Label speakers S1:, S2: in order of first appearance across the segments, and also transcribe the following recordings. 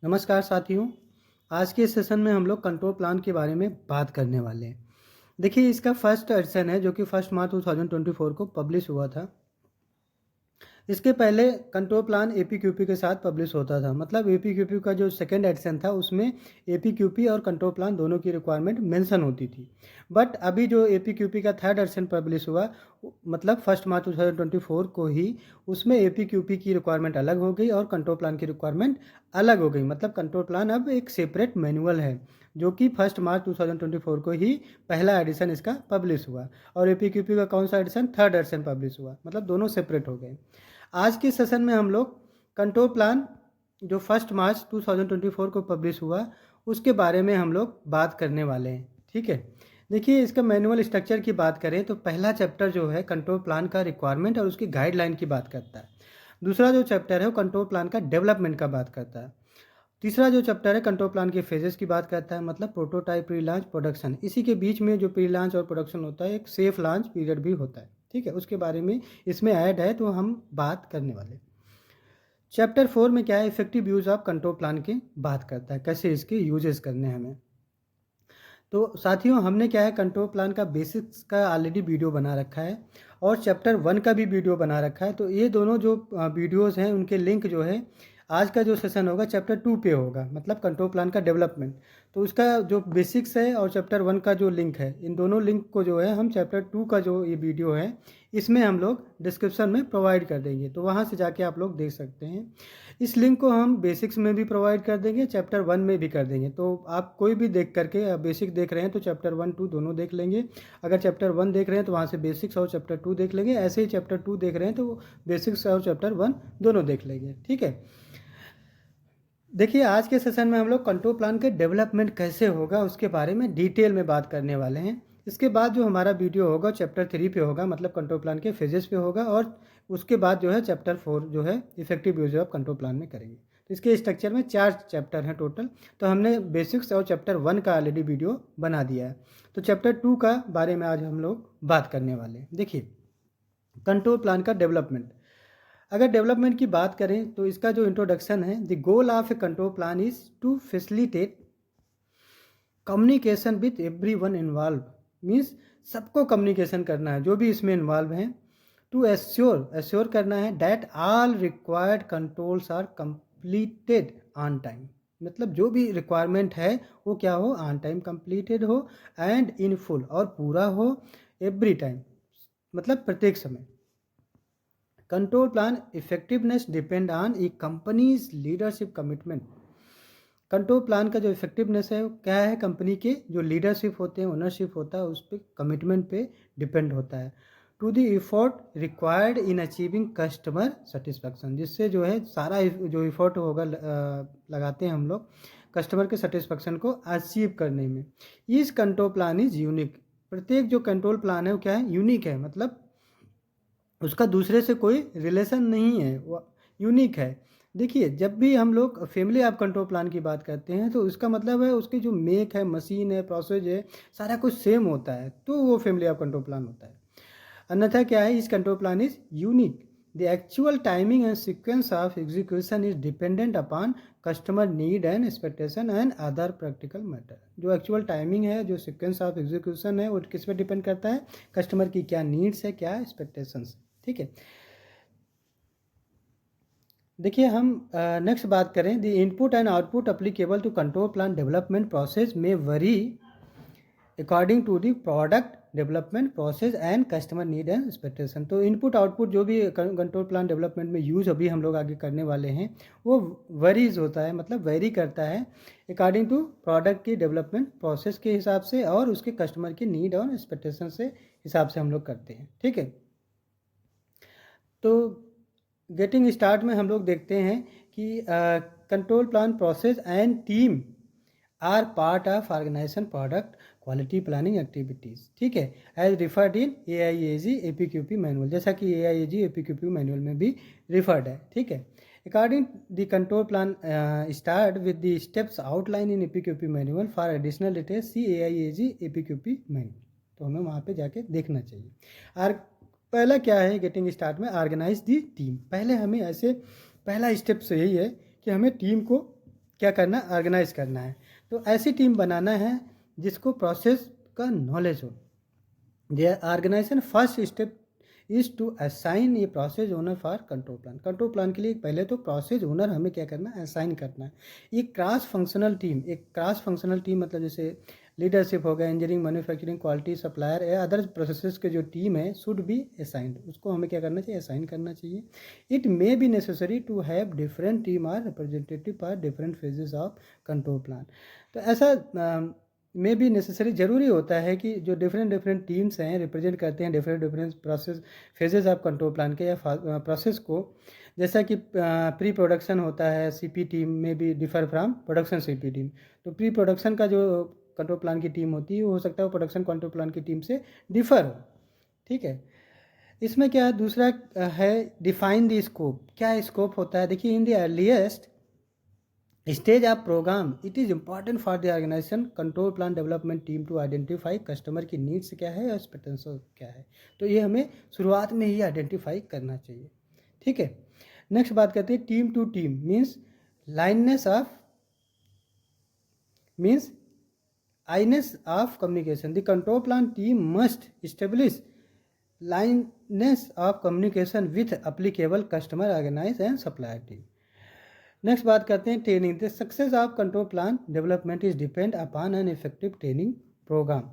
S1: नमस्कार साथियों। आज के सेशन में हम लोग कंट्रोल प्लान के बारे में बात करने वाले हैं। देखिए, इसका फर्स्ट एडिशन है जो कि 1 मार्च 2024 को पब्लिश हुआ था। इसके पहले कंट्रोल प्लान एपीक्यूपी के साथ पब्लिश होता था। मतलब एपीक्यूपी का जो सेकेंड एडिशन था उसमें एपीक्यूपी और कंट्रोल प्लान दोनों की रिक्वायरमेंट मेंशन होती थी। बट अभी जो एपीक्यूपी का थर्ड एडिशन पब्लिश हुआ, मतलब 1 मार्च 2024 को ही, उसमें एपीक्यूपी की रिक्वायरमेंट अलग हो गई और कंट्रोल प्लान की रिक्वायरमेंट अलग हो गई। मतलब कंट्रोल प्लान अब एक सेपरेट मैनुअल है जो कि 1 मार्च 2024 को ही पहला एडिशन इसका पब्लिश हुआ। और एपीक्यूपी का कौन सा एडिशन? थर्ड एडिशन पब्लिश हुआ। मतलब दोनों सेपरेट हो गए। आज के सेशन में हम लोग कंट्रोल प्लान जो 1 मार्च 2024 को पब्लिश हुआ उसके बारे में हम लोग बात करने वाले हैं। ठीक है, देखिए, इसका मैनुअल स्ट्रक्चर की बात करें तो पहला चैप्टर जो है कंट्रोल प्लान का रिक्वायरमेंट और उसकी गाइडलाइन की बात करता है। दूसरा जो चैप्टर है वो कंट्रोल प्लान का डेवलपमेंट का बात करता है। तीसरा जो चैप्टर है कंट्रोल प्लान के फेजेस की बात करता है, मतलब प्रोटोटाइप, प्री लॉन्च, प्रोडक्शन। इसी के बीच में जो प्री लॉन्च और प्रोडक्शन होता है, एक सेफ लॉन्च पीरियड भी होता है। ठीक है, उसके बारे में इसमें ऐड है तो हम बात करने वाले। चैप्टर 4 में क्या है? Effective use of control plan की बात करता है, कैसे इसके यूजेस करने हैं हमें। तो साथियों, हमने क्या है, कंट्रोल प्लान का बेसिक्स का ऑलरेडी वीडियो बना रखा है और चैप्टर 1 का भी वीडियो बना रखा है। तो ये दोनों जो वीडियोस हैं उनके लिंक जो है, आज का जो सेशन होगा चैप्टर 2 पे होगा, मतलब कंट्रोल प्लान का डेवलपमेंट। तो उसका जो बेसिक्स है और चैप्टर 1 का जो लिंक है, इन दोनों लिंक को जो है हम चैप्टर 2 का जो ये वीडियो है इसमें हम लोग डिस्क्रिप्शन में प्रोवाइड कर देंगे। तो वहाँ से जाके आप लोग देख सकते हैं। इस लिंक को हम बेसिक्स में भी प्रोवाइड कर देंगे, चैप्टर 1 में भी कर देंगे। तो आप कोई भी देख करके, बेसिक देख रहे हैं तो चैप्टर 1 2 दोनों देख लेंगे। अगर चैप्टर 1 देख रहे हैं तो वहाँ से बेसिक्स और चैप्टर 2 देख लेंगे। ऐसे ही चैप्टर 2 देख रहे हैं तो बेसिक्स और चैप्टर 1 दोनों देख लेंगे। ठीक है, देखिए, आज के सेशन में हम लोग कंट्रोल प्लान के डेवलपमेंट कैसे होगा उसके बारे में डिटेल में बात करने वाले हैं। इसके बाद जो हमारा वीडियो होगा चैप्टर 3 पे होगा, मतलब कंट्रोल प्लान के फेजेस पे होगा। और उसके बाद जो है चैप्टर 4 जो है effective use of control plan में करेंगे। तो इसके स्ट्रक्चर में 4 चैप्टर हैं टोटल। तो हमने बेसिक्स और चैप्टर 1 का ऑलरेडी वीडियो बना दिया है। तो चैप्टर 2 का बारे में आज हम लोग बात करने वाले हैं। देखिए, कंट्रोल प्लान का डेवलपमेंट। अगर डेवलपमेंट की बात करें तो इसका जो इंट्रोडक्शन है, the goal of a control plan is to facilitate communication with every one involve. Means सबको कम्युनिकेशन करना है जो भी इसमें इन्वॉल्व हैं। टू एश्योर करना है that all required controls are completed on time. मतलब जो भी रिक्वायरमेंट है वो क्या हो, ऑन टाइम कंप्लीटेड हो एंड इन फुल, और पूरा हो एवरी टाइम, मतलब प्रत्येक समय। Control plan effectiveness depend on a company's leadership commitment. Control plan का जो इफेक्टिवनेस है वो क्या है, कंपनी के जो लीडरशिप होते हैं, ओनरशिप होता है, उस पर कमिटमेंट पे डिपेंड होता है। To the effort required in achieving customer satisfaction, जिससे जो है सारा जो एफर्ट होगा लगाते हैं हम लोग कस्टमर के सेटिस्फैक्शन को अचीव करने में। इस कंट्रोल प्लान इज यूनिक। प्रत्येक जो कंट्रोल प्लान है वो क्या है, यूनिक है। मतलब उसका दूसरे से कोई रिलेशन नहीं है, वो यूनिक है। देखिए, जब भी हम लोग फैमिली ऐप कंट्रोल प्लान की बात करते हैं तो इसका मतलब है उसकी जो मेक है, मशीन है, प्रोसेस है, सारा कुछ सेम होता है, तो वो फैमिली ऐप कंट्रोल प्लान होता है। अन्यथा क्या है, इस control plan is unique. The actual timing and sequence of execution is dependent upon customer need and expectation and other practical matter. जो एक्चुअल टाइमिंग है, जो सीक्वेंस ऑफ एग्जीक्यूशन है, वो किस पे डिपेंड करता है, कस्टमर की क्या नीड्स है, क्या एक्सपेक्टेशंस। ठीक है, देखिए, हम नेक्स्ट बात करें, the input and output applicable to control plan development process में vary according to the product development process and customer need and expectation. तो इनपुट आउटपुट जो भी कंट्रोल प्लान डेवलपमेंट में यूज अभी हम लोग आगे करने वाले हैं वो वरीज होता है, मतलब वेरी करता है अकॉर्डिंग टू प्रोडक्ट की डेवलपमेंट प्रोसेस के हिसाब से और उसके कस्टमर की नीड और एक्सपेक्टेशन से हिसाब से हम लोग करते हैं। ठीक है, तो गेटिंग स्टार्ट में हम लोग देखते हैं कि control plan process and team are part of organisation product quality planning activities. ठीक है, as referred in AIAG APQP manual, जैसा कि AIAG APQP मैनुअल में भी रिफर्ड है। ठीक है, according the control plan start with the steps outline in APQP manual. For additional details see AIAG APQP manual. तो हमें वहाँ पे जाके देखना चाहिए। और पहला क्या है, गेटिंग स्टार्ट में ऑर्गेनाइज दी टीम। पहले हमें ऐसे, पहला स्टेप से यही है कि हमें टीम को क्या करना, ऑर्गेनाइज करना है। तो ऐसी टीम बनाना है जिसको प्रोसेस का नॉलेज हो। The organisation first step is to assign ये process owner for control plan. Control plan के लिए पहले तो प्रोसेस ओनर हमें क्या करना है, असाइन करना है। ये क्रॉस फंक्शनल टीम, एक क्रॉस फंक्शनल टीम मतलब जैसे लीडरशिप हो गया, इंजीनियरिंग, मैन्युफैक्चरिंग, क्वालिटी, सप्लायर या अदर प्रोसेसेस के जो टीम है शुड बी असाइंड, उसको हमें क्या करना चाहिए, असाइन करना चाहिए। It may be necessary to have different team are representative for different phases of control plan. तो ऐसा में भी नेसेसरी ज़रूरी होता है कि जो डिफरेंट डिफरेंट टीम्स हैं रिप्रेजेंट करते हैं different different process phases of control plan के या प्रोसेस को। जैसा कि प्री प्रोडक्शन होता है, सीपी टीम में भी differ from production CP team. तो प्री प्रोडक्शन का जो कंट्रोल प्लान की टीम होती है वो हो सकता है वो प्रोडक्शन कंट्रोल प्लान की टीम से डिफर हो, ठीक है। इसमें क्या है, दूसरा है डिफाइन द स्कोप। क्या स्कोप होता है, देखिए in the earliest stage of programme it is important for the organisation control plan development team to identify customer की नीड्स क्या है और पोटेंशियल क्या है। तो ये हमें शुरुआत में ही आइडेंटिफाई करना चाहिए, ठीक है। नेक्स्ट बात करते हैं team to team means lines of means lines of communication. The control plan team must establish lines of communication with applicable customer organise and supplier team. Next बात करते हैं training. The success of control plan development is depend upon an effective training program,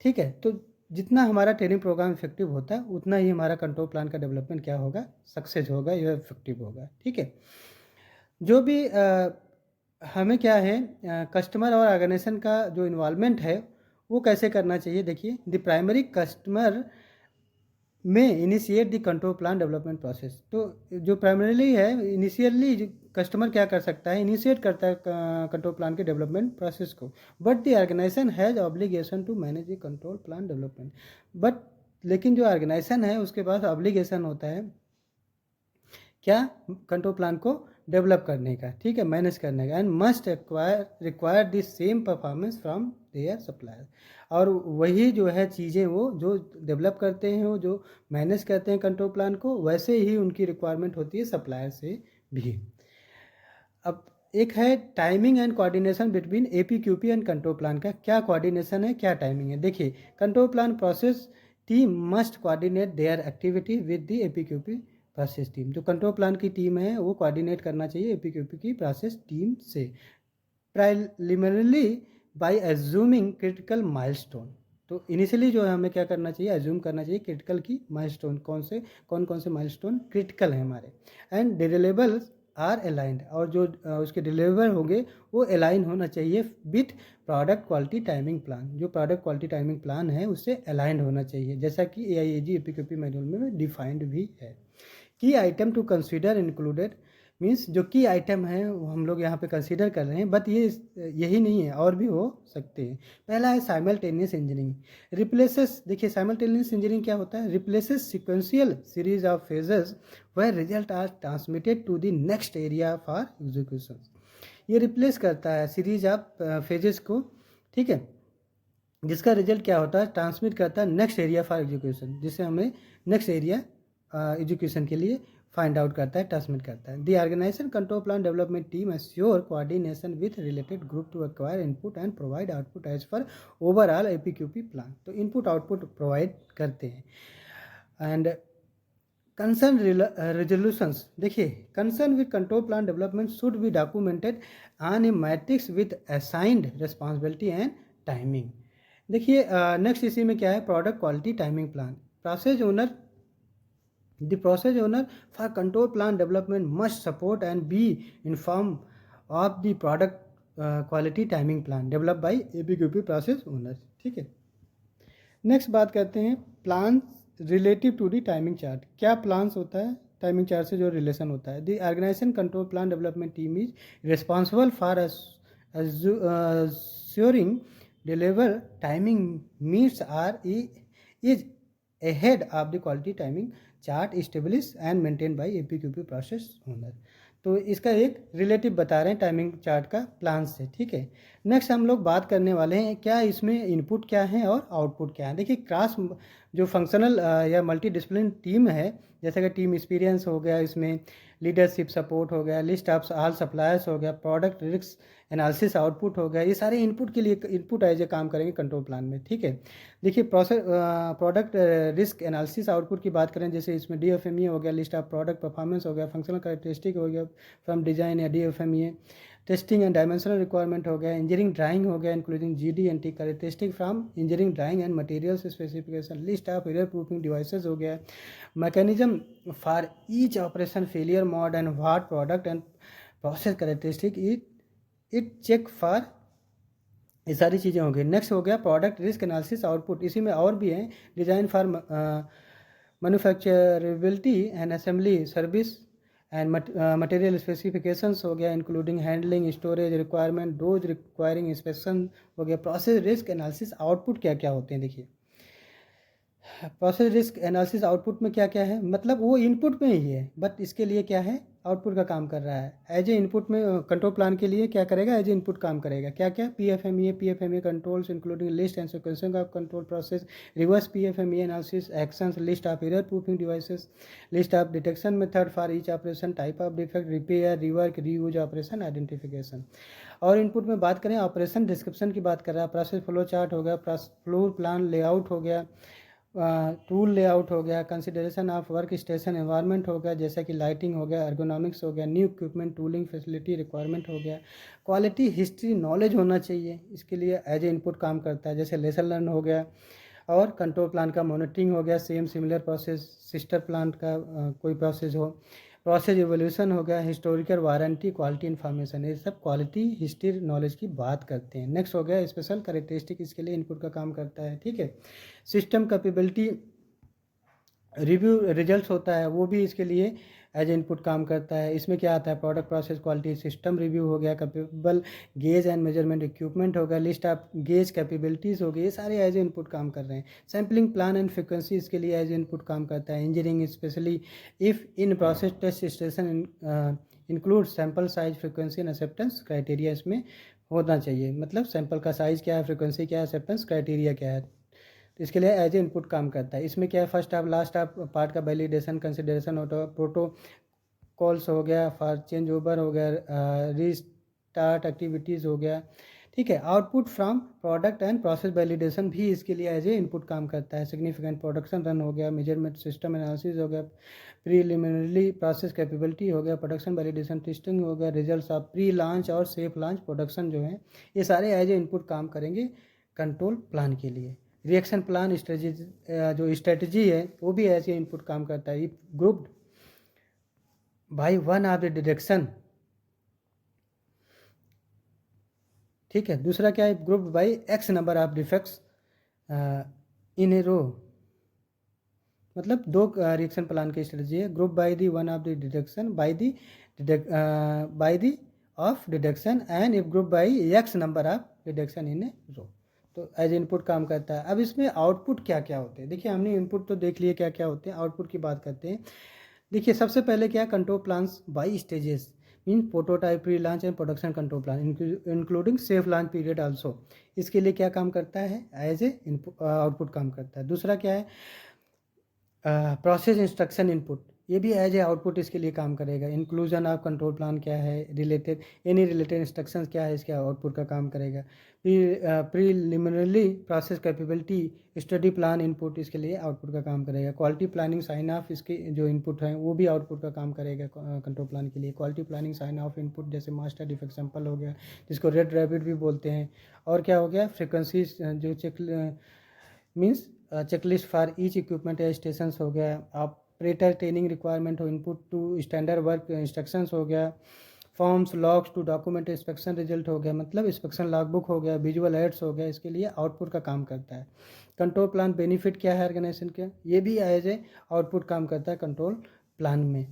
S1: ठीक है। तो जितना हमारा training programme effective होता है उतना ही हमारा कंट्रोल प्लान का डेवलपमेंट क्या होगा, सक्सेस होगा या इफेक्टिव होगा, ठीक है। जो भी हमें क्या है कस्टमर और ऑर्गेनाइजेशन का जो इन्वॉल्वमेंट है वो कैसे करना चाहिए। देखिए द प्राइमरी कस्टमर में initiate the control plan development process. तो जो प्राइमरीली है इनिशियली कस्टमर क्या कर सकता है, इनिशिएट करता है कंट्रोल प्लान के डेवलपमेंट प्रोसेस को। But the organisation has obligation to manage the control plan development. But लेकिन जो ऑर्गेनाइजेशन है उसके पास ऑब्लिगेशन होता है क्या, कंट्रोल प्लान को डेवलप करने का, ठीक है, मैनेज करने का। And must require the same performance from their supplier. और वही जो है चीज़ें वो जो डेवलप करते हैं, वो जो मैनेज करते हैं कंट्रोल प्लान को, वैसे ही उनकी रिक्वायरमेंट होती है सप्लायर से भी। अब एक है timing and coordination between APQP and control plan का क्या कोऑर्डिनेशन है, क्या टाइमिंग है। देखिए control plan process team must coordinate their activity with the APQP process team. जो कंट्रोल प्लान की टीम है वो कोऑर्डिनेट करना चाहिए एपीक्यूपी की प्रोसेस टीम से प्राइलिमिनरली बाय एज्यूमिंग क्रिटिकल माइलस्टोन। तो इनिशियली जो है हमें क्या करना चाहिए, एज्यूम करना चाहिए क्रिटिकल की माइलस्टोन, कौन कौन से माइलस्टोन क्रिटिकल हैं हमारे। एंड डिलीवरेबल्स आर अलाइंड, और जो उसके डिलीवर होंगे वो अलाइन होना चाहिए with product quality timing plan. जो प्रोडक्ट क्वालिटी टाइमिंग प्लान है उससे अलाइंड होना चाहिए, जैसा कि AIAG एपीक्यूपी मैनुअल में डिफाइंड भी है। Key item to consider included means जो की आइटम है वो हम लोग यहाँ पे कंसीडर कर रहे हैं, बट ये यही नहीं है, और भी हो सकते हैं। पहला है साइमल्टेनियस इंजीनियरिंग रिप्लेसेस। देखिए साइमल्टेनियस इंजीनियरिंग क्या होता है, replaces sequential series of phases where result are transmitted to the next area for execution. ये रिप्लेस करता है सीरीज ऑफ फेजेस को, ठीक है, जिसका रिजल्ट क्या होता है, ट्रांसमिट करता है नेक्स्ट एरिया फॉर एग्जीक्यूशन, जिससे हमें नेक्स्ट एरिया एजुकेशन के लिए फाइंड आउट करता है, ट्रांसमिट करता है। The organisation control plan development team assure coordination with related group to acquire input and provide output as per overall APQP plan. तो input output provide करते हैं। And concern resolutions, देखिए concern with control plan development should be documented on a matrix with assigned responsibility and timing. देखिए next इसी में क्या है, product quality timing plan. Process owner The process owner for control plan development must support and be informed of the product quality timing plan developed by APQP process owners, ठीक है। Next बात करते हैं plan relative to the timing chart. क्या plans होता है, timing chart से जो रिलेशन होता है। The organisation control plan development team is responsible for assuring deliver timing meets are is ahead of the quality timing chart establish and maintain by APQP process owner. तो इसका एक relative बता रहे हैं टाइमिंग चार्ट का plan से, ठीक है। नेक्स्ट हम लोग बात करने वाले हैं क्या इसमें इनपुट क्या है और आउटपुट क्या है। देखिए क्रॉस जो फंक्शनल या मल्टी डिसिप्लिन टीम है, जैसे कि टीम एक्सपीरियंस हो गया, इसमें लीडरशिप सपोर्ट हो गया, लिस्ट ऑफ ऑल सप्लायर्स हो गया, प्रोडक्ट रिस्क एनालिसिस आउटपुट हो गया, ये सारे इनपुट के लिए इनपुट एज ए काम करेंगे कंट्रोल प्लान में। ठीक है, देखिए प्रोडक्ट रिस्क एनालिसिस आउटपुट की बात करें, जैसे इसमें DFME हो गया, लिस्ट ऑफ प्रोडक्ट परफॉर्मेंस हो गया, फंक्शनल कैरेक्टरिस्टिक हो गया फ्रॉम डिजाइन या DFME, testing and dimensional requirement हो गया, इंजीनियरिंग ड्राइंग हो गया including GD&T characteristic from engineering drawing and materials specification, list of error proofing devices हो गया, mechanism for each operation failure mode and what product and process characteristic it check for, ये सारी चीज़ें हो गई। Next हो गया प्रोडक्ट रिस्क एनालिसिस आउटपुट, इसी में और भी है, design for manufacturability and assembly service and material specifications हो गया including handling storage requirement those requiring inspection हो गया। प्रोसेस रिस्क एनालिसिस आउटपुट क्या क्या होते हैं, देखिए प्रोसेस रिस्क एनालिसिस आउटपुट में क्या क्या है, मतलब वो इनपुट में ही है बट इसके लिए क्या है, आउटपुट का काम कर रहा है। एज ए इनपुट में कंट्रोल प्लान के लिए क्या करेगा, एज ए इनपुट काम करेगा। क्या क्या, PFMEA controls including list and sequencing of control process, reverse PFMEA analysis actions, list of error proofing devices, list of detection method for each operation, type of defect, repair, rework, reuse operation, identification. और input में बात करें, operation description की बात कर रहा है, process flow chart हो गया, फ्लोर प्लान लेआउट हो गया, टूल लेआउट हो गया, consideration of work station environment हो गया, जैसा कि लाइटिंग हो गया, एर्गोनॉमिक्स हो गया, new equipment tooling facility requirement हो गया, क्वालिटी हिस्ट्री नॉलेज होना चाहिए, इसके लिए एज ए इनपुट काम करता है, जैसे लेसन लर्न हो गया, और कंट्रोल प्लान का मॉनिटरिंग हो गया, same similar process, sister plan का कोई प्रोसेस हो, प्रोसेस इवोल्यूशन हो गया, हिस्टोरिकल वारंटी, क्वालिटी इन्फॉर्मेशन, ये सब क्वालिटी हिस्ट्री नॉलेज की बात करते हैं। नेक्स्ट हो गया स्पेशल कैरेक्टरिस्टिक, इसके लिए इनपुट का काम करता है। ठीक है, सिस्टम कैपेबिलिटी रिव्यू रिजल्ट्स होता है, वो भी इसके लिए एज इनपुट काम करता है। इसमें क्या आता है, product process quality system review हो गया, capable gauge and measurement equipment हो गया, लिस्ट ऑफ गेज कैपेबिलिटीज़ हो गई, ये सारे एज इनपुट काम कर रहे हैं। सैम्पलिंग प्लान एंड फ्रिक्वेंसी इसके लिए एज इनपुट काम करता है। Engineering specially if in process test station include sample size frequency and acceptance criteria इसमें होना चाहिए, मतलब सैंपल का साइज़ क्या है, फ्रिक्वेंसी क्या है, एक्सेप्टेंस क्राइटेरिया क्या है, तो इसके लिए एज ए इनपुट काम करता है। इसमें क्या है, first of last of part का वैलिडेशन कंसिडरेशन होता है, प्रोटोकॉल्स हो गया, फॉर चेंज ओवर हो गया, रीस्टार्ट एक्टिविटीज़ हो गया। ठीक है, output from product and process validation भी इसके लिए एज ए इनपुट काम करता है। सिग्निफिकेंट प्रोडक्शन रन हो गया, मेजरमेंट सिस्टम एनालिसिस हो गया, प्रीलिमिनरी प्रोसेस कैपेबिलिटी हो गया, प्रोडक्शन वैलिडेशन टेस्टिंग हो गया, रिजल्ट्स ऑफ प्री लॉन्च और सेफ लॉन्च प्रोडक्शन जो है, ये सारे एज ए इनपुट काम करेंगे कंट्रोल प्लान के लिए। रिएक्शन प्लान स्ट्रेटजी, जो स्ट्रेटजी है वो भी ऐसे इनपुट काम करता है। Group by one of the direction, ठीक है। दूसरा क्या है, group by X number of defects in a row, मतलब दो रिएक्शन प्लान की स्ट्रेटजी है। Group by the one of the deduction by the of deduction and if group by X number of deduction in a row, तो as input काम करता है। अब इसमें आउटपुट क्या क्या होते हैं, देखिए हमने इनपुट तो देख लिए क्या क्या होते हैं, आउटपुट की बात करते हैं। देखिए सबसे पहले क्या, control plans by stages mean prototype, pre launch and production control plan including safe launch period also, इसके लिए क्या काम करता है, एज ए आउटपुट काम करता है। दूसरा क्या है, प्रोसेस इंस्ट्रक्शन इनपुट, ये भी एज ए आउटपुट इसके लिए काम करेगा। इंक्लूजन ऑफ कंट्रोल प्लान क्या है, रिलेटेड एनी रिलेटेड इंस्ट्रक्शंस क्या है, इसके आउटपुट का काम करेगा। Preliminary process capability study plan input, इसके लिए आउटपुट का काम करेगा। क्वालिटी प्लानिंग साइन ऑफ, इसके जो इनपुट हैं वो भी आउटपुट का काम करेगा कंट्रोल प्लान के लिए। Quality planning sign off input, जैसे मास्टर डिफेक्ट सैंपल हो गया, जिसको रेड रैबिट भी बोलते हैं। और क्या हो गया, फ्रिक्वेंसी जो check means checklist for each equipment या स्टेशन हो गया। ऑपरेटर ट्रेनिंग रिक्वायरमेंट हो, input to standard work instructions हो गया। Forms logs to document inspection result हो गया, मतलब इंस्पेक्शन लॉग बुक हो गया। विजुअल एड्स हो गया, इसके लिए आउटपुट का काम करता है। कंट्रोल प्लान बेनिफिट क्या है ऑर्गेनाइजेशन के, ये भी एज ए आउटपुट काम करता है कंट्रोल प्लान में।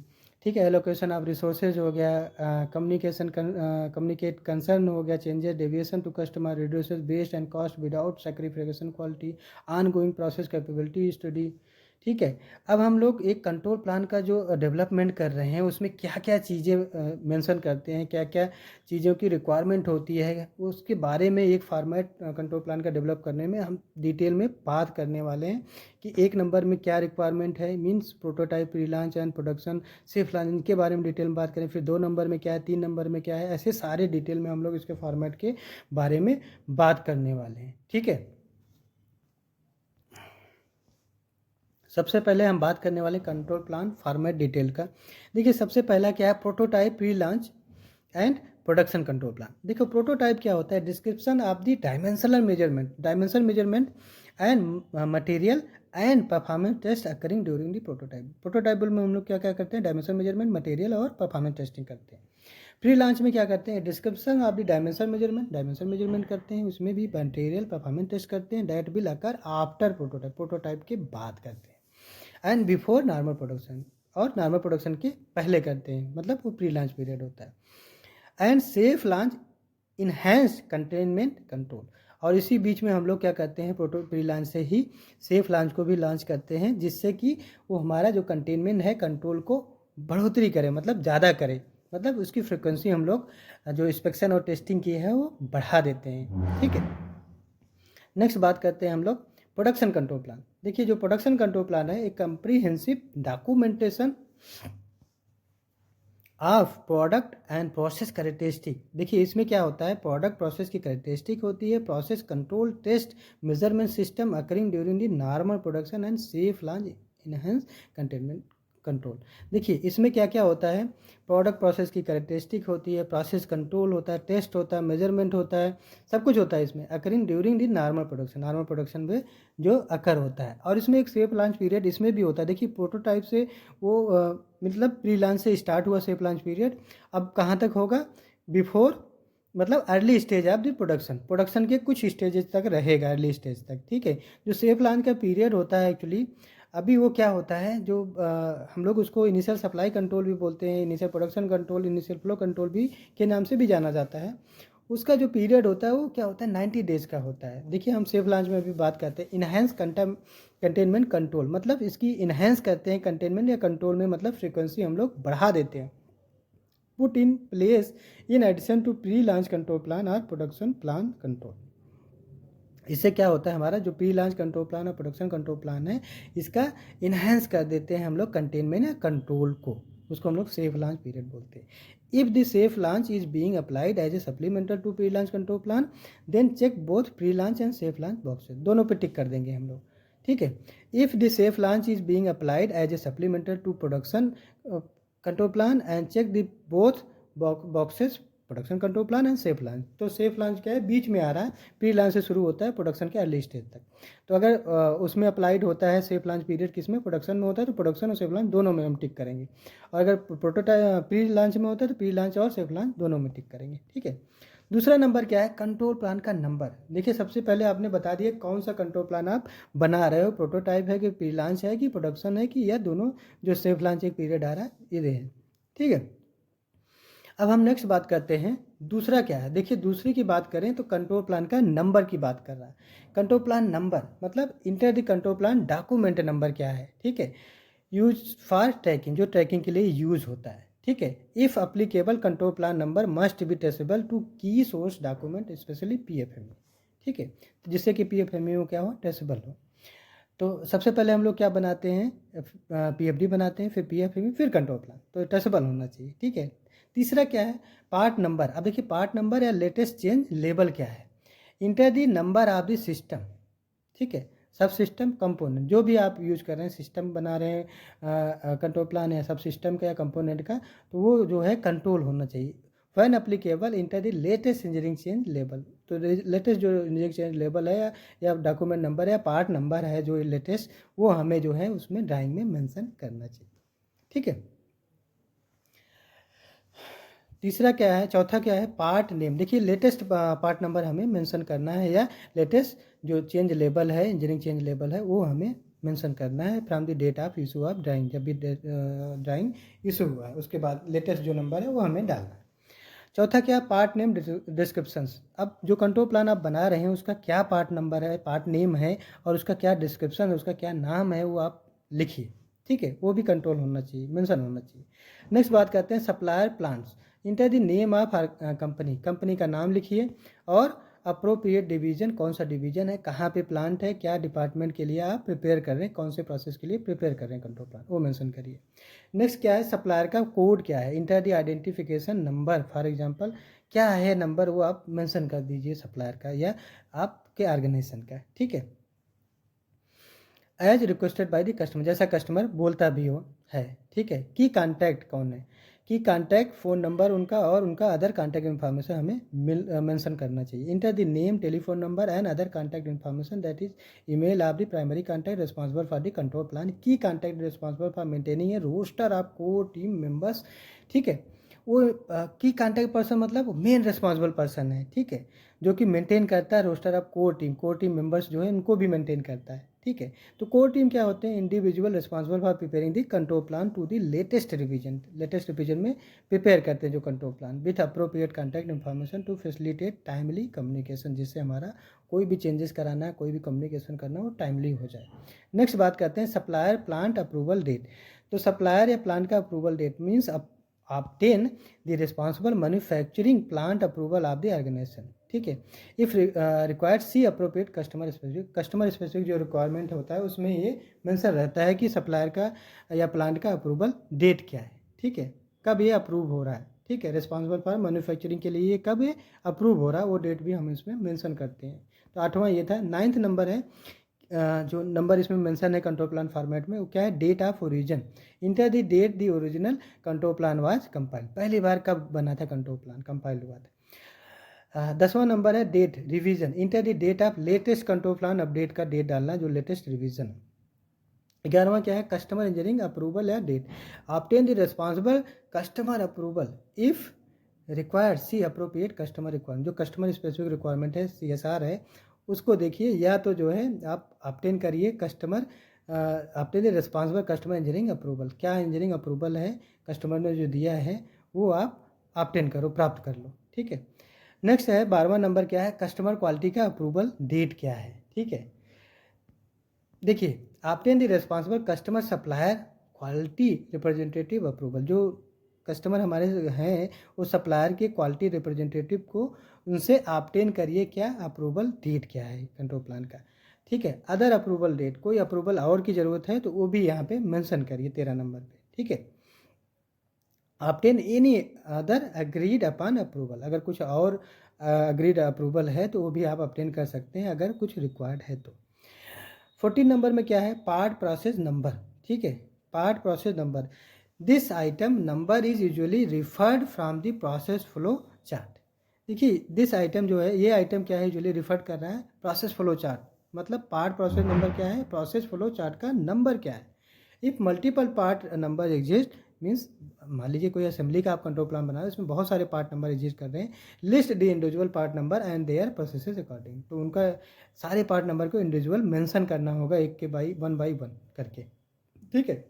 S1: ठीक है, एलोकेशन ऑफ रिसोर्सेज हो गया, कम्युनिकेट कंसर्न हो गया, changes deviation to customer, reduces waste and cost without sacrification quality, on going process capability study, ठीक है। अब हम लोग एक कंट्रोल प्लान का जो डेवलपमेंट कर रहे हैं उसमें क्या क्या चीज़ें मेंशन करते हैं, क्या क्या चीज़ों की रिक्वायरमेंट होती है, उसके बारे में एक फॉर्मेट कंट्रोल प्लान का डेवलप करने में हम डिटेल में बात करने वाले हैं कि 1 नंबर में क्या रिक्वायरमेंट है, means prototype, pre launch and production, safe launch, इनके बारे में डिटेल में बात करें। फिर 2 नंबर में क्या है, 3 नंबर में क्या है, ऐसे सारे डिटेल में हम लोग इसके फॉर्मेट के बारे में बात करने वाले हैं। ठीक है। सबसे पहले हम बात करने वाले कंट्रोल प्लान फॉर्मेट डिटेल का। देखिए सबसे पहला क्या है, prototype, pre launch and production control plan. देखो प्रोटोटाइप क्या होता है, description of the dimensional measurement and material and performance test occurring during the prototype. Prototype में हम लोग क्या क्या करते हैं, डायमेंशन मेजरमेंट, मटेरियल और परफॉर्मेंस टेस्टिंग करते हैं। प्री लॉन्च में क्या करते हैं, description of the dimension measurement करते हैं, उसमें भी मटेरियल परफॉर्मेंस टेस्ट करते हैं। That will occur after prototype के बाद करते हैं। एंड बिफोर नॉर्मल प्रोडक्शन, और नॉर्मल प्रोडक्शन के पहले करते हैं, मतलब वो प्री लॉन्च पीरियड होता है। And safe launch enhance containment control, और इसी बीच में हम लोग क्या करते हैं, प्री लॉन्च से ही सेफ लॉन्च को भी लॉन्च करते हैं, जिससे कि वो हमारा जो कंटेनमेंट है कंट्रोल को बढ़ोतरी करे, मतलब ज़्यादा करे, मतलब उसकी फ्रिक्वेंसी हम लोग जो इंस्पेक्शन और टेस्टिंग की है वो बढ़ा देते हैं। ठीक है। नेक्स्ट बात करते हैं हम लोग प्रोडक्शन कंट्रोल प्लान। देखिए जो प्रोडक्शन कंट्रोल प्लान है, एक comprehensive documentation of product and process characteristic. देखिए इसमें क्या होता है, प्रोडक्ट प्रोसेस की कैरेक्टरिस्टिक होती है, process control test measurement system occurring during the normal production and safe launch enhance containment control. देखिए इसमें क्या क्या होता है, प्रोडक्ट प्रोसेस की कैरेक्टरिस्टिक होती है, प्रोसेस कंट्रोल होता है, टेस्ट होता है, मेजरमेंट होता है, सब कुछ होता है इसमें। Occurring during the normal production में जो अकर होता है, और इसमें एक सेफ लॉन्च पीरियड इसमें भी होता है। देखिए प्रोटोटाइप से वो मतलब प्री लॉन्च से स्टार्ट हुआ सेफ लॉन्च पीरियड, अब कहाँ तक होगा, बिफोर, मतलब early stage of the production के कुछ स्टेजेस तक रहेगा, अर्ली स्टेज तक। ठीक है। जो सेफ लॉन्च का पीरियड होता है एक्चुअली, अभी वो क्या होता है, जो हम लोग उसको इनिशियल सप्लाई कंट्रोल भी बोलते हैं, initial production control, initial flow control भी के नाम से भी जाना जाता है। उसका जो पीरियड होता है वो क्या होता है, 90 डेज का होता है। देखिए हम सेफ लॉन्च में भी बात करते हैं इनहेंस कंटेनमेंट कंट्रोल, मतलब इसकी इनहेंस करते हैं कंटेनमेंट या कंट्रोल में, मतलब फ्रीक्वेंसी हम लोग बढ़ा देते हैं। Put in place in addition to pre launch control plan और प्रोडक्शन प्लान कंट्रोल। इससे क्या होता है, हमारा जो प्री लॉन्च कंट्रोल प्लान और प्रोडक्शन कंट्रोल प्लान है, इसका इन्हेंस कर देते हैं हम लोग कंटेनमेंट या कंट्रोल को, उसको हम लोग सेफ लॉन्च पीरियड बोलते हैं। If the safe launch is being applied as a supplemental to pre launch control plan, then check both pre launch and safe launch boxes, दोनों पे टिक कर देंगे हम लोग। ठीक है। If the safe launch is being applied as a supplemental to production control plan and check the both boxes production control plan and safe launch. तो safe launch क्या है, बीच में आ रहा है, प्री लॉन्च से शुरू होता है प्रोडक्शन के अर्ली स्टेज तक। तो अगर उसमें अप्लाइड होता है सेफ लॉन्च पीरियड, किसमें, प्रोडक्शन में होता है, तो प्रोडक्शन और सेफ लॉन्च दोनों में हम टिक करेंगे। और अगर प्रोटोटाइप प्री लॉन्च में होता है तो प्री लॉन्च और सेफ लॉन्च दोनों में टिक करेंगे। ठीक है। दूसरा नंबर क्या है, कंट्रोल प्लान का नंबर। देखिए सबसे पहले आपने बता दिया कौन सा कंट्रोल प्लान आप बना रहे हो, प्रोटोटाइप है कि प्री लॉन्च है कि प्रोडक्शन है कि या दोनों, जो सेफ लॉन्च एक पीरियड आ रहा है ये है। ठीक है। अब हम नेक्स्ट बात करते हैं दूसरा क्या है। देखिए दूसरी की बात करें तो कंट्रोल प्लान का नंबर की बात कर रहा है। कंट्रोल प्लान नंबर मतलब enter the control plan document number क्या है। ठीक है। यूज फॉर ट्रैकिंग, जो ट्रैकिंग के लिए यूज होता है। ठीक है। If applicable control plan number must be traceable to key source document, specially PFMU. ठीक है। तो जिससे कि पीएफएमयू क्या हो, ट्रेसेबल हो। तो सबसे पहले हम लोग क्या बनाते हैं, पीएफडी बनाते हैं, फिर पीएफएमयू, फिर कंट्रोल प्लान, तो ट्रेसेबल होना चाहिए। ठीक है। तीसरा क्या है, पार्ट नंबर। अब देखिए पार्ट नंबर या लेटेस्ट चेंज लेबल क्या है, inter the number of the system. ठीक है। सब सिस्टम कंपोनेंट, जो भी आप यूज कर रहे हैं, सिस्टम बना रहे हैं, कंट्रोल प्लान है सब सिस्टम का या कंपोनेंट का, तो वो जो है कंट्रोल होना चाहिए। When applicable enter the latest engineering change label. तो लेटेस्ट जो इंजीनियरिंग चेंज लेबल है या डॉक्यूमेंट नंबर या पार्ट नंबर है जो लेटेस्ट, वो हमें जो है उसमें ड्राइंग में मेंशन करना चाहिए। ठीक है। तीसरा क्या है, चौथा क्या है, पार्ट नेम। देखिए लेटेस्ट पार्ट नंबर हमें मेंशन करना है, या लेटेस्ट जो चेंज लेबल है, इंजीनियरिंग चेंज लेबल है, वो हमें मेंशन करना है from the date of issue of drawing. जब भी ड्राइंग इशू हुआ है उसके बाद लेटेस्ट जो नंबर है वो हमें डालना है। चौथा क्या, पार्ट नेम डिस्क्रिप्शंस। अब जो कंट्रोल प्लान आप बना रहे हैं उसका क्या पार्ट नंबर है, पार्ट नेम है, और उसका क्या डिस्क्रिप्शन है, उसका क्या नाम है, वो आप लिखिए, ठीक है, वो भी कंट्रोल होना चाहिए, मेंशन होना चाहिए। नेक्स्ट बात करते हैं supplier plans. Inter the name of company, company का नाम लिखिए और अप्रोप्रिएट डिवीजन, कौन सा डिवीजन है, कहाँ पे प्लांट है, क्या डिपार्टमेंट के लिए आप प्रिपेयर कर रहे हैं, कौन से प्रोसेस के लिए प्रिपेयर कर रहे हैं कंट्रोल प्लान, वो मेंशन करिए। नेक्स्ट क्या है, सप्लायर का कोड क्या है, enter the identification number, for example क्या है नंबर, वो आप मेंशन कर दीजिए सप्लायर का या आपके ऑर्गेनाइजेशन का, ठीक है। As requested by the customer, जैसा कस्टमर बोलता भी हो है, ठीक है। की कांटेक्ट कौन है, की कांटेक्ट फ़ोन नंबर उनका और उनका अदर कांटेक्ट इन्फॉर्मेशन हमें मेंशन करना चाहिए। Enter the name, telephone number and other contact information that is email of the primary contact responsible for the control plan. Key contact responsible for maintaining a roster of core team members, ठीक है। वो key contact person मतलब main responsible person है, ठीक है, जो कि maintain करता है roster of core team members जो है उनको भी मेंटेन करता है, ठीक है। तो कोर टीम क्या होते हैं, individual responsible for preparing the control plan to the latest revision में प्रिपेयर करते हैं जो control plan with appropriate contact information to facilitate timely communication, जिससे हमारा कोई भी चेंजेस कराना है, कोई भी कम्युनिकेशन करना हो टाइमली हो जाए। नेक्स्ट बात करते हैं सप्लायर प्लांट अप्रूवल डेट। तो सप्लायर या प्लांट का approval that means obtain the responsible manufacturing plant approval of the organization, ठीक है। If required see appropriate customer specific जो रिक्वायरमेंट होता है उसमें ये मेंशन रहता है कि सप्लायर का या प्लांट का अप्रूवल डेट क्या है, ठीक है, कब ये अप्रूव हो रहा है, ठीक है। रिस्पॉन्सिबल फॉर मैन्युफैक्चरिंग के लिए ये कब ये अप्रूव हो रहा है वो डेट भी हम इसमें मेंशन करते हैं। तो 8वां ये था। 9th नंबर है, जो नंबर इसमें मेंशन है कंट्रोल प्लान फॉर्मेट में, वो क्या है, date of origin. Enter the date the original control plan was compile, पहली बार कब बना था कंट्रोल प्लान, कंपाइल हुआ था। 10वां नंबर है date revision. Enter the date of latest control plan update का डेट डालना जो लेटेस्ट रिवीजन। 11वां क्या है, कस्टमर इंजीनियरिंग अप्रूवल या date. Obtain the responsible customer approval if required see appropriate customer requirement, जो कस्टमर स्पेसिफिक रिक्वायरमेंट है CSR है उसको देखिए, या तो जो है आप ऑब्टेन करिए customer obtain the responsible customer engineering approval, क्या इंजीनियरिंग अप्रूवल है कस्टमर ने जो दिया है वो आप ऑब्टेन करो, प्राप्त कर लो, ठीक है। नेक्स्ट है 12वां नंबर क्या है, कस्टमर क्वालिटी का अप्रूवल डेट क्या है, ठीक है। देखिए obtain the responsible customer supplier quality representative approval, जो कस्टमर हमारे हैं उस सप्लायर के क्वालिटी रिप्रेजेंटेटिव को उनसे ऑब्टेन करिए क्या अप्रूवल डेट क्या है कंट्रोल प्लान का, ठीक है। अदर अप्रूवल डेट, कोई अप्रूवल और की ज़रूरत है तो वो भी यहाँ पे मेंशन करिए 13 नंबर पे, ठीक है। Obtain any other agreed upon approval, अगर कुछ और अग्रीड अप्रूवल है तो वो भी आप ऑब्टेन कर सकते हैं अगर कुछ रिक्वायर्ड है तो। 14 नंबर में क्या है, पार्ट प्रोसेस नंबर, ठीक है, part process number. This item number is usually referred from the process flow chart. देखिए दिस आइटम जो है, ये आइटम क्या है, यूजुअली रिफर्ड कर रहा है प्रोसेस फ्लो चार्ट, मतलब पार्ट प्रोसेस नंबर क्या है, प्रोसेस फ्लो चार्ट का नंबर क्या है। If multiple part number exist means, मान लीजिए कोई असेंबली का आप कंट्रोल प्लान बना रहे हैं, इसमें बहुत सारे पार्ट नंबर एग्जिस्ट कर रहे हैं, list the individual part number and their processes according, तो उनका सारे पार्ट नंबर को इंडिविजुअल मेंशन करना होगा एक के वन बाई वन करके, ठीक है।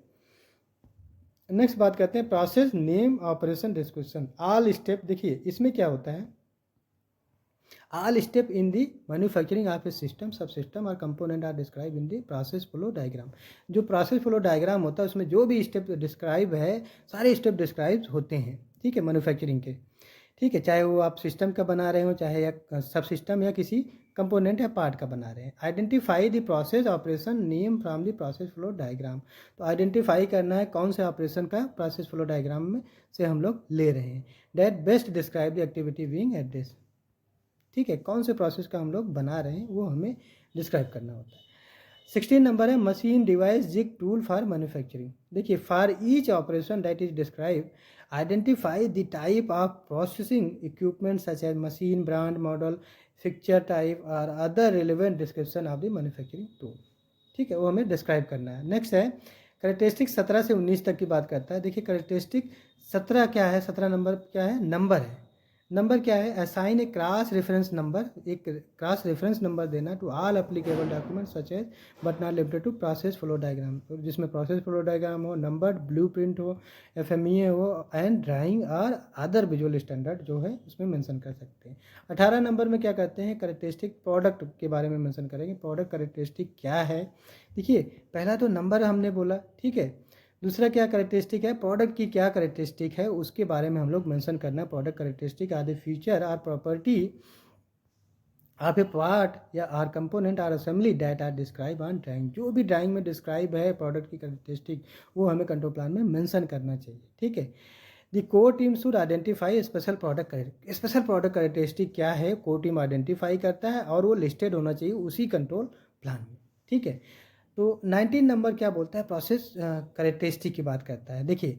S1: नेक्स्ट बात करते हैं process name operation description all step. देखिए इसमें क्या होता है, all step in the manufacturing of a system sub system और component are describe in the process flow diagram. जो प्रोसेस फ्लो डायग्राम होता है उसमें जो भी स्टेप डिस्क्राइब है सारे स्टेप डिस्क्राइब होते हैं, ठीक है, मैन्युफैक्चरिंग के, ठीक है, चाहे वो आप सिस्टम का बना रहे हो चाहे या सब सिस्टम या किसी कंपोनेंट या पार्ट का बना रहे हैं। Identify the process operation name from the process flow diagram, तो आइडेंटिफाई करना है कौन से ऑपरेशन का प्रोसेस फ्लो डायग्राम में से हम लोग ले रहे हैं। That best describe the activity being address, ठीक है, कौन से प्रोसेस का हम लोग बना रहे हैं वो हमें डिस्क्राइब करना होता है। 16 नंबर है machine device jig tool for manufacturing. देखिए for each operation that is describe identify the type of processing equipment such as machine brand model fixture type और other relevant description of the manufacturing tool, ठीक है, वो हमें describe करना है। Next है characteristic 17 से 19 तक की बात करता है। देखिए करेक्टरिस्टिक 17 क्या है, 17 नंबर क्या है, नंबर है, नंबर क्या है, assign a cross reference number, एक क्रॉस रेफरेंस नंबर देना to all applicable document such as but not limited to process flow diagram, जिसमें प्रोसेस फ्लो डायग्राम हो, नंबर ब्लूप्रिंट हो, एफएमईए हो एंड ड्राइंग और अदर विजुअल स्टैंडर्ड जो है उसमें मेंशन कर सकते हैं। 18 नंबर में क्या करते हैं, कैरेक्टरिस्टिक प्रोडक्ट के बारे में मेंशन करेंगे। प्रोडक्ट कैरेक्टरिस्टिक क्या है, देखिए पहला तो नंबर हमने बोला, ठीक है। दूसरा क्या करेक्टरिस्टिक है, प्रोडक्ट की क्या करेक्टरिस्टिक है उसके बारे में हम लोग मेंशन करना है। Product characteristic are the feature or property of a part या or component or assembly that are describe on drawing, जो भी ड्राइंग में डिस्क्राइब है प्रोडक्ट की करेक्टरिस्टिक वो हमें कंट्रोल प्लान में मेंशन करना चाहिए, ठीक है। The core team should identify special product, special product characteristic क्या है कोर टीम आइडेंटिफाई करता है और वो लिस्टेड होना चाहिए उसी कंट्रोल प्लान में, ठीक है। तो 19 नंबर क्या बोलता है, प्रोसेस करेक्टरिस्टिक की बात करता है। देखिए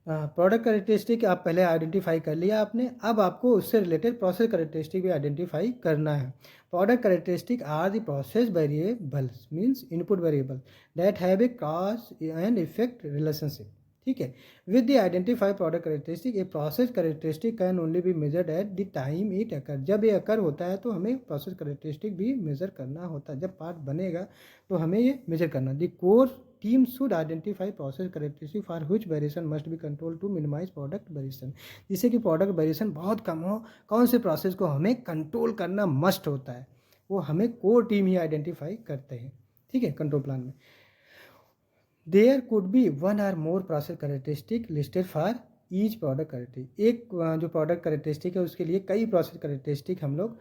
S1: प्रोडक्ट करेक्टरिस्टिक आप पहले आइडेंटिफाई कर लिया आपने, अब आपको उससे रिलेटेड प्रोसेस करेक्टरिस्टिक भी आइडेंटिफाई करना है। Product characteristic are the process variables means input variable that have a cause and effect relationship, ठीक है। With the identify product characteristic a process characteristic can only be measured at the time it occur, जब ये अकर होता है तो हमें process characteristic भी major करना होता है, जब पार्ट बनेगा तो हमें ये मेजर करना। The core team should identify process characteristic for which variation must be control to minimise product variation, जिससे कि प्रोडक्ट वेरिएशन बहुत कम हो, कौन से प्रोसेस को हमें कंट्रोल करना मस्ट होता है वो हमें कोर टीम ही आइडेंटिफाई करते हैं, ठीक है, कंट्रोल प्लान में। There could be one or more process characteristic listed for each product characteristic, एक जो प्रोडक्ट करेक्टरिस्टिक है उसके लिए कई प्रोसेस करेक्टरिस्टिक हम लोग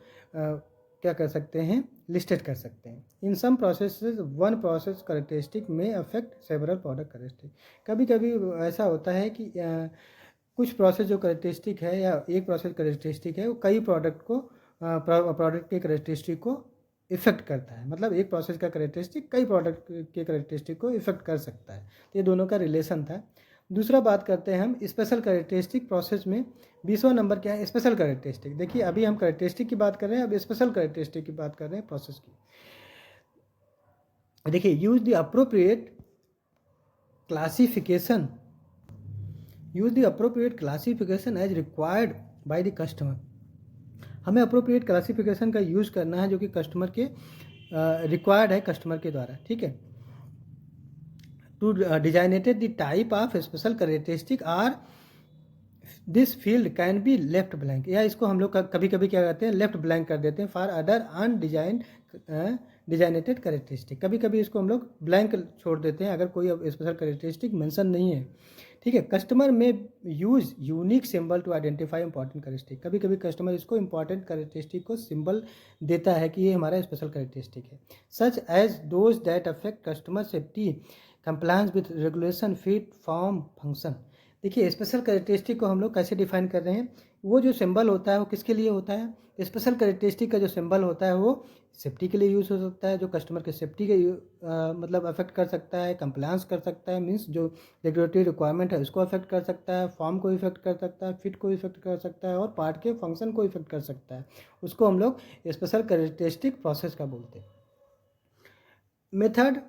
S1: क्या कर सकते हैं, लिस्टेड कर सकते हैं। इन सम प्रोसेसेस वन प्रोसेस करेक्टरिस्टिक में अफेक्ट सेवरल प्रोडक्ट करेक्टरिस्टिक, कभी कभी ऐसा होता है कि कुछ प्रोसेस जो करेक्टरिस्टिक है या एक प्रोसेस करेक्टरिस्टिक है वो कई प्रोडक्ट को प्रोडक्ट के करेक्टरिस्टिक को इफेक्ट करता है, मतलब एक प्रोसेस का करेक्टरिस्टिक कई प्रोडक्ट के करेक्टरिस्टिक को इफेक्ट कर सकता है, तो ये दोनों का रिलेशन था। दूसरा बात करते हैं हम स्पेशल करेक्टरिस्टिक प्रोसेस में। 20वां नंबर क्या है, स्पेशल करेक्टरिस्टिक। देखिए अभी हम करेक्टरिस्टिक की बात कर रहे हैं, अब स्पेशल करेक्टरिस्टिक की बात कर रहे हैं प्रोसेस की। देखिए use the appropriate classification, use the appropriate classification as required by the customer, हमें अप्रोप्रिएट क्लासिफिकेशन का यूज़ करना है जो कि कस्टमर के रिक्वायर्ड है कस्टमर के द्वारा, ठीक है। To designated the type of special characteristic or this field can be left blank, या इसको हम लोग कभी कभी क्या करते हैं लेफ्ट ब्लैंक कर देते हैं फॉर अदर अनडिजाइन डिजाइनेटेड करेक्टरिस्टिक, कभी कभी इसको हम लोग ब्लैंक छोड़ देते हैं अगर कोई स्पेशल करेक्टरिस्टिक मेंशन नहीं है, ठीक है। कस्टमर में use unique symbol to identify important characteristic, कभी कभी कस्टमर इसको इंपॉर्टेंट करेक्टरिस्टिक को सिंबल देता है कि ये हमारा स्पेशल करेक्टरिस्टिक है। Such as those that affect customer safety compliance with regulation fit form function. देखिए स्पेशल करेक्टरिस्टिक को हम लोग कैसे डिफाइन कर रहे हैं, वो जो सिंबल होता है वो किसके लिए होता है, स्पेशल करेक्टरिस्टिक का जो सिंबल होता है वो सेफ्टी के लिए यूज़ हो सकता है, जो कस्टमर के सेफ्टी के मतलब अफेक्ट कर सकता है, कंप्लायंस कर सकता है, मीन्स जो रेगुलेटरी रिक्वायरमेंट है उसको अफेक्ट कर सकता है, फॉर्म को इफेक्ट कर सकता है, फिट को इफेक्ट कर सकता है और पार्ट के फंक्शन को इफेक्ट कर सकता है, उसको हम लोग स्पेशल करेक्टरिस्टिक प्रोसेस का बोलते हैं। मेथड,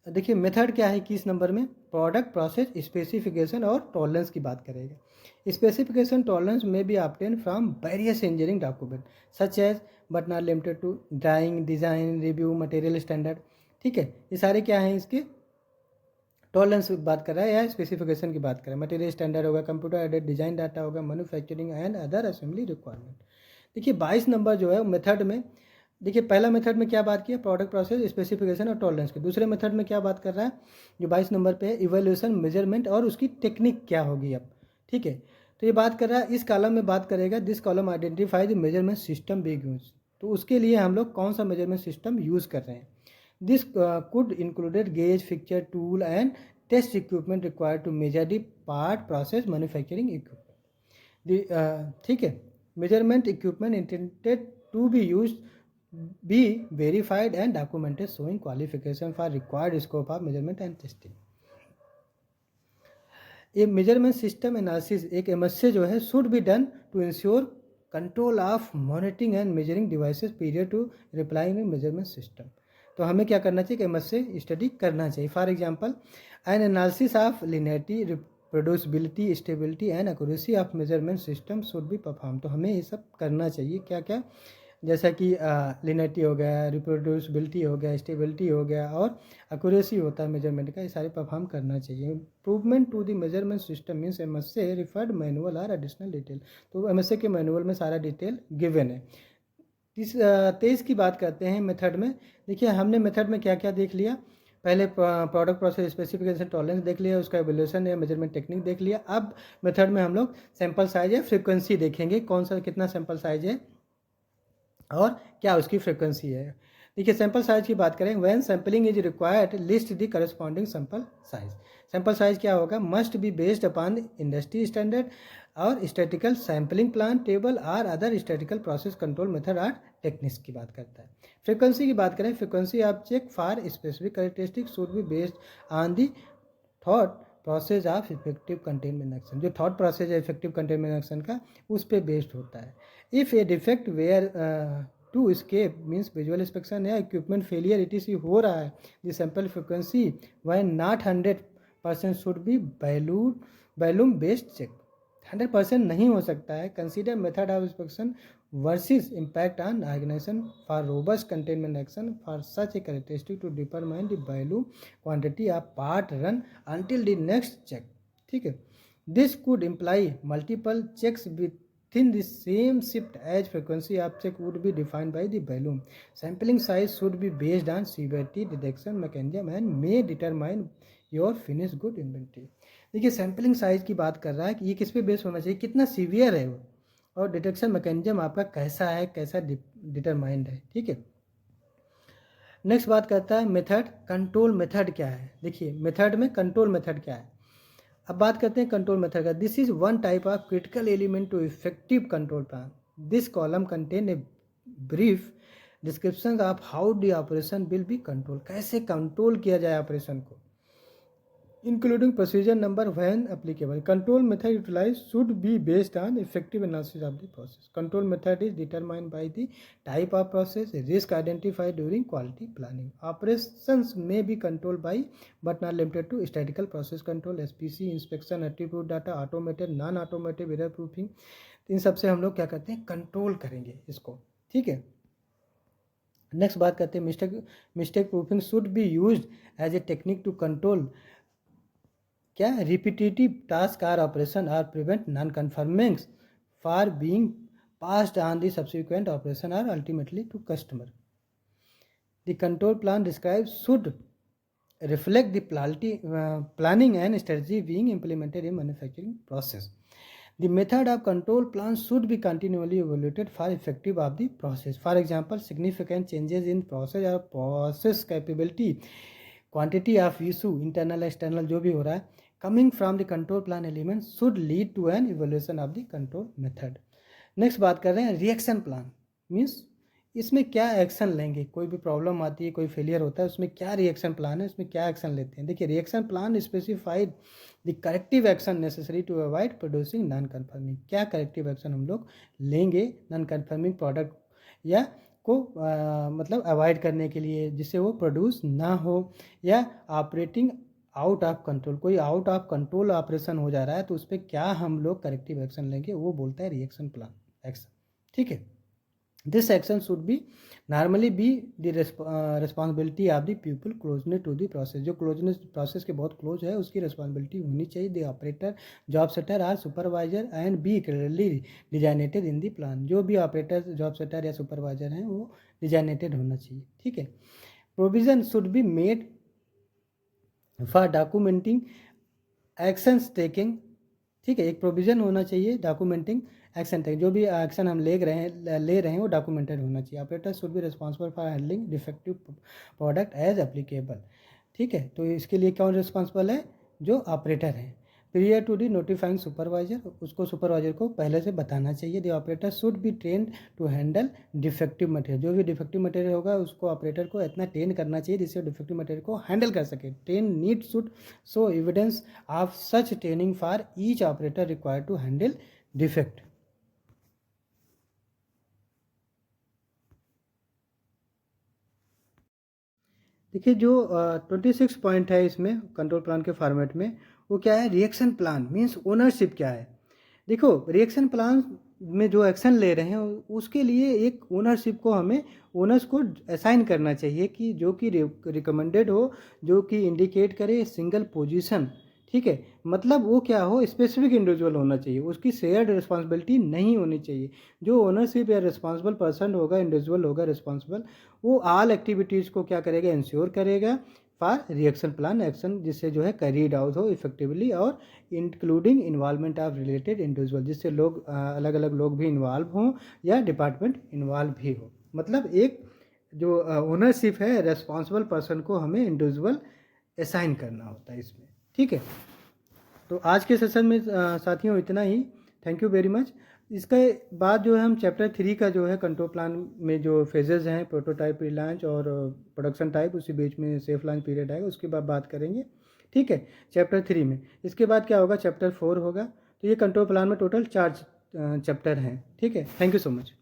S1: देखिए मेथड क्या है कि इस नंबर में प्रोडक्ट प्रोसेस स्पेसिफिकेशन और टॉलरेंस की बात करेगा। स्पेसिफिकेशन टॉलरेंस में भी obtain from various engineering document such as but not limited to drawing design review material standard, ठीक है। ये सारे क्या हैं इसके टॉलरेंस की बात कर रहा है या स्पेसिफिकेशन की बात कर रहा है। मटेरियल स्टैंडर्ड होगा, कंप्यूटर एडेड डिजाइन डाटा होगा, manufacturing and other assembly requirement. देखिए 22 नंबर जो है मेथड में, देखिए पहला मेथड में क्या बात किया, प्रोडक्ट प्रोसेस स्पेसिफिकेशन और टॉलरेंस की। दूसरे मेथड में क्या बात कर रहा है जो 22 नंबर पे है, इवैल्यूएशन मेजरमेंट और उसकी टेक्निक क्या होगी अब, ठीक है। तो ये बात कर रहा है, इस कॉलम में बात करेगा this column identify the measurement system being used, तो उसके लिए हम लोग कौन सा मेजरमेंट सिस्टम यूज़ कर रहे हैं। This could included gauge fixture tool and test equipment required to measure the part process manufacturing equipment, ठीक है। Measurement equipment intended to be used be verified and documented showing qualification for required scope of measurement and testing। ये measurement system analysis एक MSA जो है should be done to ensure control of monitoring and measuring devices period to replying measurement system. तो हमें क्या करना चाहिए कि एमएसए स्टडी करना चाहिए। For example an analysis of linearity producibility, stability and accuracy of measurement system should be perform. तो हमें ये सब करना चाहिए, क्या क्या, जैसा कि लिनियरिटी हो गया, रिप्रोड्यूसिबिलिटी हो गया, स्टेबिलिटी हो गया और एक्यूरेसी होता है मेजरमेंट का, ये सारे परफॉर्म करना चाहिए। Improvement to the measurement system means MSA referred manual और एडिशनल डिटेल। तो एमएसए के मैनुअल में सारा डिटेल गिवन है। 23 की बात करते हैं मेथड में। देखिए हमने मेथड में क्या क्या देख लिया। पहले प्रोडक्ट प्रोसेस स्पेसिफिकेशन टॉलरेंस देख लिया, उसका एवोल्यूशन या मेजरमेंट टेक्निक देख लिया। अब मेथड में हम लोग सैंपल साइज या फ्रीक्वेंसी देखेंगे, कौन सा कितना सैंपल साइज है और क्या उसकी फ्रीक्वेंसी है। देखिए सैंपल साइज की बात करें, when sampling is required list the corresponding sample size. Sample size क्या होगा, must be based upon industry standard और स्टैटिकल सैम्पलिंग प्लान टेबल और other statistical process control method और टेक्निक्स की बात करता है। फ्रीक्वेंसी की बात करें, frequency of check for specific characteristic should be based on the thought process of effective containment action. जो थॉट प्रोसेस है इफेक्टिव कंटेनमेंट एक्शन का, उस पर बेस्ड होता है। If a defect were to escape means visual inspection या equipment failure etc हो रहा है, the sample frequency when not 100% should be volume based check. 100% नहीं हो सकता है। Consider method of inspection versus impact on organisation for robust containment action for such a characteristic to determine the value quantity of part run until the next check. ठीक है, this could imply multiple checks within the same shift as frequency of check would be defined by the volume. Sampling size should be based on severity detection mechanism and may determine your finished good inventory. देखिए sampling size की बात कर रहा है कि ये किस पे बेस होना चाहिए, कितना सीवियर है वो, और डिटेक्शन मैकेनिज्म आपका कैसा है, कैसा डिटरमाइंड है। ठीक है, नेक्स्ट बात करता है मेथड, कंट्रोल मेथड क्या है। देखिए मेथड में कंट्रोल मेथड क्या है। अब बात करते हैं कंट्रोल मेथड का। This is one type of critical element to effective control plan. This column contain a brief description of how the operation will be control. कैसे कंट्रोल किया जाए ऑपरेशन को, including procedure number when applicable. Control method utilized should be based on effective analysis of the process. Control method is determined by the type of process, risk identified during quality planning. Operations may be controlled by but not limited to statistical process control, SPC, inspection, attribute data, automated, non-automated, error proofing. इन सबसे हम लोग क्या करते हैं, control करेंगे इसको। ठीक है, नेक्स्ट बात करते हैं mistake proofing should be used as a technique to control क्या, repetitive task or operation or prevent non conformings for being passed on the subsequent operation or ultimately to customer. The control plan describe should reflect the planning and strategy being implemented in manufacturing process. The method of control plan should be continually evaluated for effective of the process. For example, significant changes in process or process capability, quantity of issue, internal external जो भी हो रहा है, coming from the control plan element should lead to an evaluation of the control method. Next बात कर रहे हैं reaction plan, means इसमें क्या एक्शन लेंगे, कोई भी प्रॉब्लम आती है, कोई फेलियर होता है, उसमें क्या रिएक्शन प्लान है, उसमें क्या एक्शन लेते हैं। देखिए reaction plan specified the corrective action necessary to avoid producing non conforming. क्या करेक्टिव एक्शन हम लोग लेंगे नॉन कन्फर्मिंग प्रोडक्ट या को मतलब अवॉइड करने के लिए, जिससे वो प्रोड्यूस ना हो, या ऑपरेटिंग आउट ऑफ कंट्रोल, कोई आउट ऑफ कंट्रोल ऑपरेशन हो जा रहा है तो उस पर क्या हम लोग करेक्टिव एक्शन लेंगे, वो बोलता है रिएक्शन प्लान एक्शन। ठीक है, this action should be normally be the responsibility of the people closeness to the process. जो क्लोजनेस प्रोसेस के बहुत क्लोज है उसकी रिस्पॉन्सिबिलिटी होनी चाहिए। The operator, job setter or supervisor and be clearly designated in the plan. जो भी operator, job setter या सुपरवाइजर हैं वो डिजाइनेटेड होना चाहिए। ठीक है, provision should be made for documenting actions taking. ठीक है, एक प्रोविज़न होना चाहिए डॉक्यूमेंटिंग एक्शन टेक, जो भी एक्शन हम ले रहे हैं वो डॉक्यूमेंटेड होना चाहिए। Operator should be responsible for handling defective product as applicable. ठीक है, तो इसके लिए कौन रिस्पॉन्सिबल है, जो ऑपरेटर है। Prior to the notifying supervisor, उसको सुपरवाइजर को पहले से बताना चाहिए। The operator should be train to handle defective material. जो भी डिफेक्टिव मटेरियल होगा उसको ऑपरेटर को इतना ट्रेन करना चाहिए जिससे डिफेक्टिव मटेरियल को हैंडल कर सके। Train need should show evidence of such training for each operator required to handle defect. देखिए जो 26 पॉइंट है इसमें कंट्रोल प्लान के फॉर्मेट में, वो क्या है, रिएक्शन प्लान मीन्स ओनरशिप क्या है। देखो रिएक्शन प्लान में जो एक्शन ले रहे हैं उसके लिए एक ओनरशिप को हमें ओनर्स को असाइन करना चाहिए कि जो कि रिकमेंडेड हो, जो कि इंडिकेट करे सिंगल पोजीशन, ठीक है। मतलब वो क्या हो, स्पेसिफिक इंडिविजुअल होना चाहिए, उसकी शेयर्ड रिस्पॉन्सिबिलिटी नहीं होनी चाहिए। जो ओनरशिप या रिस्पॉन्सिबल पर्सन होगा, इंडिविजुअल होगा रिस्पॉन्सिबल, वो ऑल एक्टिविटीज़ को क्या करेगा, इंश्योर करेगा फॉर रिएक्शन प्लान एक्शन, जिससे जो है कैरीड आउट हो इफेक्टिवली और including involvement of related individual, जिससे लोग अलग अलग लोग भी इन्वॉल्व हों या डिपार्टमेंट इन्वॉल्व भी हो। मतलब एक जो ओनरशिप है रेस्पॉन्सिबल पर्सन को हमें इंडिविजुअल असाइन करना होता है इसमें, ठीक है। तो आज के सेशन में साथियों इतना ही। Thank you very much. इसके बाद जो है हम चैप्टर 3 का जो है कंट्रोल प्लान में जो फेजेस हैं, प्रोटोटाइप, प्री लॉन्च और प्रोडक्शन टाइप, उसी बीच में सेफ लॉन्च पीरियड आएगा, उसके बाद बात करेंगे, ठीक है, चैप्टर 3 में। इसके बाद क्या होगा, चैप्टर 4 होगा। तो ये कंट्रोल प्लान में टोटल 4 चैप्टर हैं, ठीक है। Thank you so much.